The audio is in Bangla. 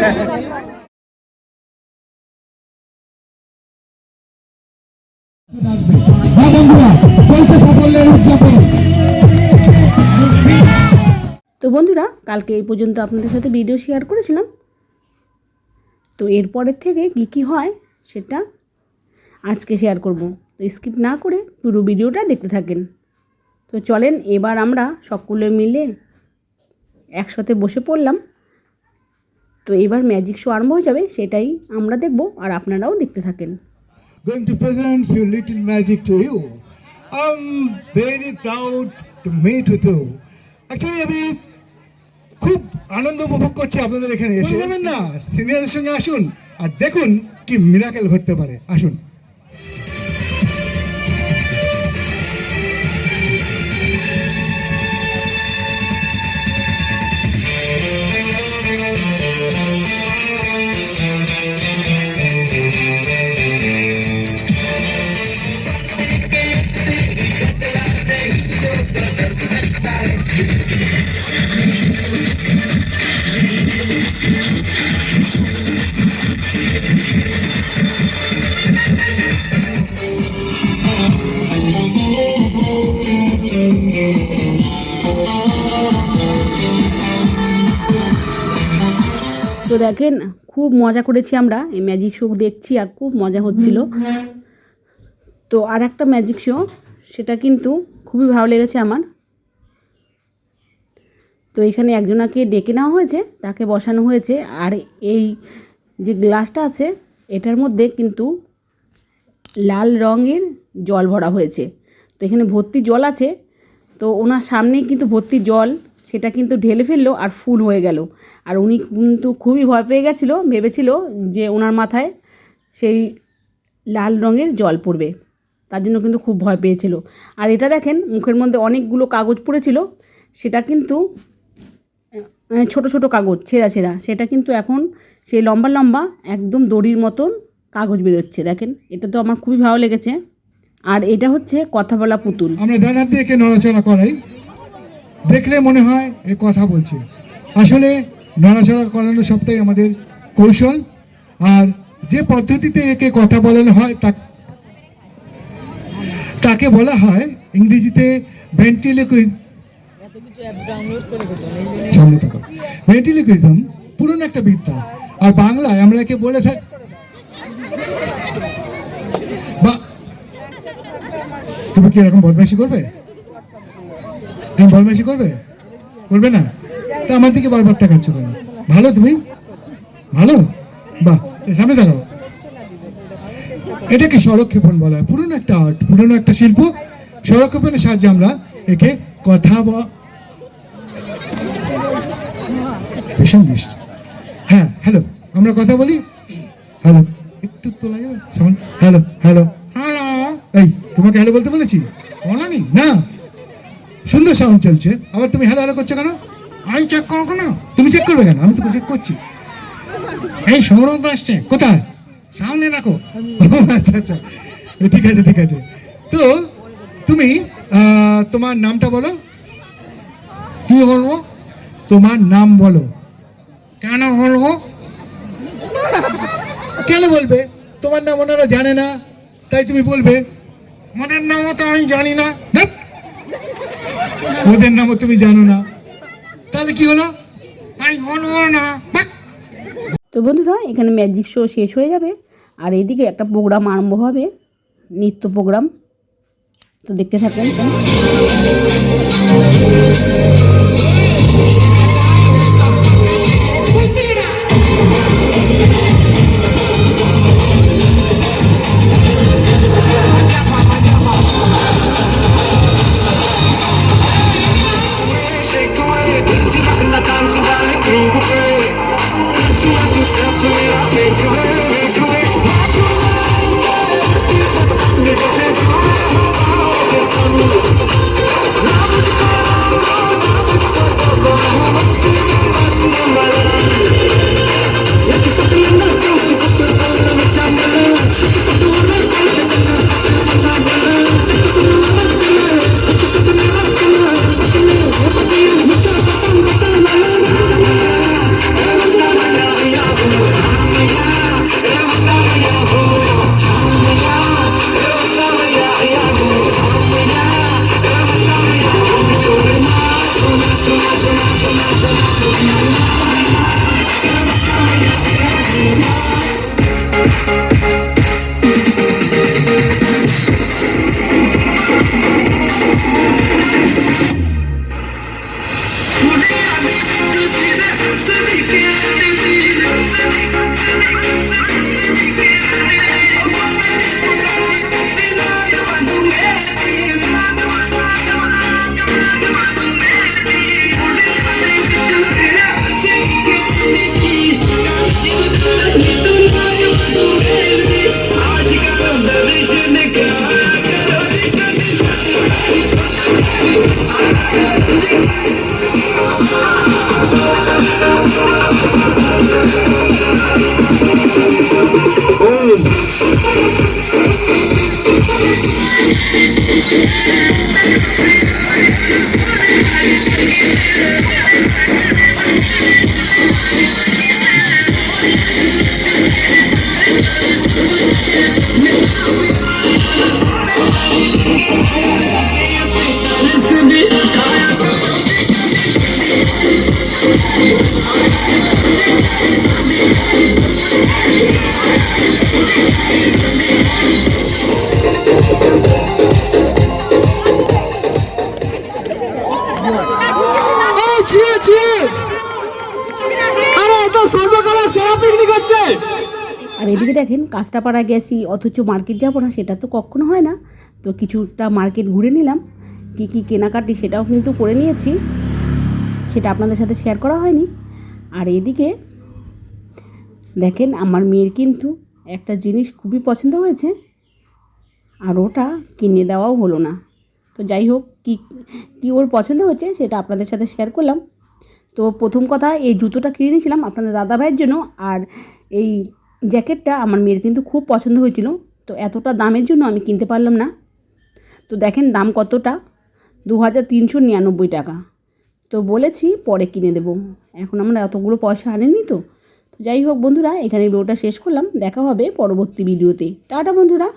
তো বন্ধুরা, কালকে এই পর্যন্ত আপনাদের সাথে ভিডিও শেয়ার করেছিলাম। তো এরপরের থেকে কী কী হয় সেটা আজকে শেয়ার করব। তো স্কিপ না করে পুরো ভিডিওটা দেখতে থাকেন। তো চলেন এবার আমরা সকলে মিলে একসাথে বসে পড়লাম। তো এবার ম্যাজিক শো আরম্ভ হয়ে যাবে, সেটাই আমরা দেখব আর আপনারাও দেখতে থাকেন। Going to present few little magic to you. I'm very proud to meet with you. Actually আমি খুব আনন্দ উপভোগ করছি আপনাদের এখানে এসে। যাবেন না, সিনিয়রের সঙ্গে আসুন আর দেখুন কি মিরাকেল ঘটতে পারে। আসুন। তো দেখেন, খুব মজা করেছি আমরা, এই ম্যাজিক শো দেখছি আর খুব মজা হচ্ছিল। তো আর একটা ম্যাজিক শো, সেটা কিন্তু খুবই ভালো লেগেছে আমার। তো এখানে একজনাকে ডেকে নেওয়া হয়েছে, তাকে বসানো হয়েছে। আর এই যে গ্লাসটা আছে এটার মধ্যে কিন্তু লাল রঙের জল ভরা হয়েছে। তো এখানে ভর্তি জল আছে। তো ওনার সামনেই কিন্তু ভর্তি জল, সেটা কিন্তু ঢেলে ফেললো আর ফুল হয়ে গেল। আর উনি কিন্তু খুবই ভয় পেয়ে গেছিলো, ভেবেছিল যে ওনার মাথায় সেই লাল রঙের জল পড়বে, তার জন্য কিন্তু খুব ভয় পেয়েছিল। আর এটা দেখেন, মুখের মধ্যে অনেকগুলো কাগজ পড়েছিল, সেটা কিন্তু ছোট ছোট কাগজ ছেঁড়া ছেঁড়া, সেটা কিন্তু এখন সেই লম্বা লম্বা একদম দড়ির মতন কাগজ বেরোচ্ছে। দেখেন, এটা তো আমার খুবই ভালো লেগেছে। আর এটা হচ্ছে কথা বলা পুতুল। আমরা ডান হাত দিয়ে একে নড়াচড়া করাই, দেখলে মনে হয় এ কথা বলছে। আসলে নড়াচড়া করানো সবটাই আমাদের কৌশল। আর যে পদ্ধতিতে একে কথা বলানো হয় তাকে বলা হয় ইংরেজিতে ভেন্ট্রিলোকুইজম, পুরনো একটা বিদ্যা। আর বাংলায় আমরা একে বলে থাকি বা তুমি কি এরকম বদমাইশি করবে? তুমি বদমাইশি করবে? করবে না? তা আমার দিকে বারবার তাকাচ্ছ কেন? ভালো, তুমি ভালো, বাহ, সামনে দাঁড়াও। এটাকে স্বরক্ষেপণ বলা হয়, পুরনো একটা আর্ট, পুরনো একটা শিল্প। স্বরক্ষেপণের সাহায্যে আমরা একে কথা ভীষণ মিষ্টি। হ্যাঁ, হ্যালো, আমরা কথা বলি। হ্যালো, একটু তোলা যাবে? Hello hello hello. এই তোমাকে হ্যালো বলতে বলেছি? বলানি না, সুন্দর সাউন্ড চলছে, আবার তুমি হ্যালো হ্যালো করছো কেন? আমি চেক করবো না। তুমি চেক করবে কেন? আমি তো চেক করছি। এই সৌরভ আসছে। কোথায়? সামনে রাখো। আচ্ছা আচ্ছা, ঠিক আছে ঠিক আছে। তো তুমি তোমার নামটা বলো। কি বলবো? তোমার নাম বলো। কেন বলবো? কেন বলবে? তোমার নাম ওনারা জানে না, তাই তুমি বলবে। ওদের নামও তো আমি জানি না। ওদের নামও তুমি জানো না, তাহলে কি হলো? আমি বলবো না। তো বন্ধুরা, এখানে ম্যাজিক শো শেষ হয়ে যাবে আর এদিকে একটা প্রোগ্রাম আরম্ভ হবে, নৃত্য প্রোগ্রাম। তো দেখতে থাকেন। এই চিয়ে চিয়ে, আরে এ তো সর্বকালের সেরা পিকনিক হচ্ছে। আর এদিকে দেখেন কাঁচরাপাড়া গেছি অথচ মার্কেট যাবো না, সেটা তো কখনো হয় না। তো কিছুটা মার্কেট ঘুরে নিলাম, কি কি কেনাকাটি সেটাও কিন্তু করে নিয়েছি, সেটা আপনাদের সাথে শেয়ার করা হয়নি। আর এদিকে দেখেন আমার মেয়ের কিন্তু একটা জিনিস খুবই পছন্দ হয়েছে, আর ওটা কিনে দেওয়াও হলো না। তো যাই হোক, কি কি ওর পছন্দ হচ্ছে সেটা আপনাদের সাথে শেয়ার করলাম। তো প্রথম কথা, এই জুতোটা কিনে নিয়েছিলাম আপনাদের দাদা ভাইয়ের জন্য, আর এই জ্যাকেটটা আমার মেয়ের কিন্তু খুব পছন্দ হয়েছিল। তো এতটা দামের জন্য আমি কিনতে পারলাম না। তো দেখেন দাম কতটা, 2399 টাকা। তো বলেছি পরে কিনে দেবো, এখন আমরা এতগুলো পয়সা আনিনি। তো যাই হোক বন্ধুরা, এখানে ভিডিওটা শেষ করলাম, দেখা হবে পরবর্তী ভিডিওতে। টাটা বন্ধুরা।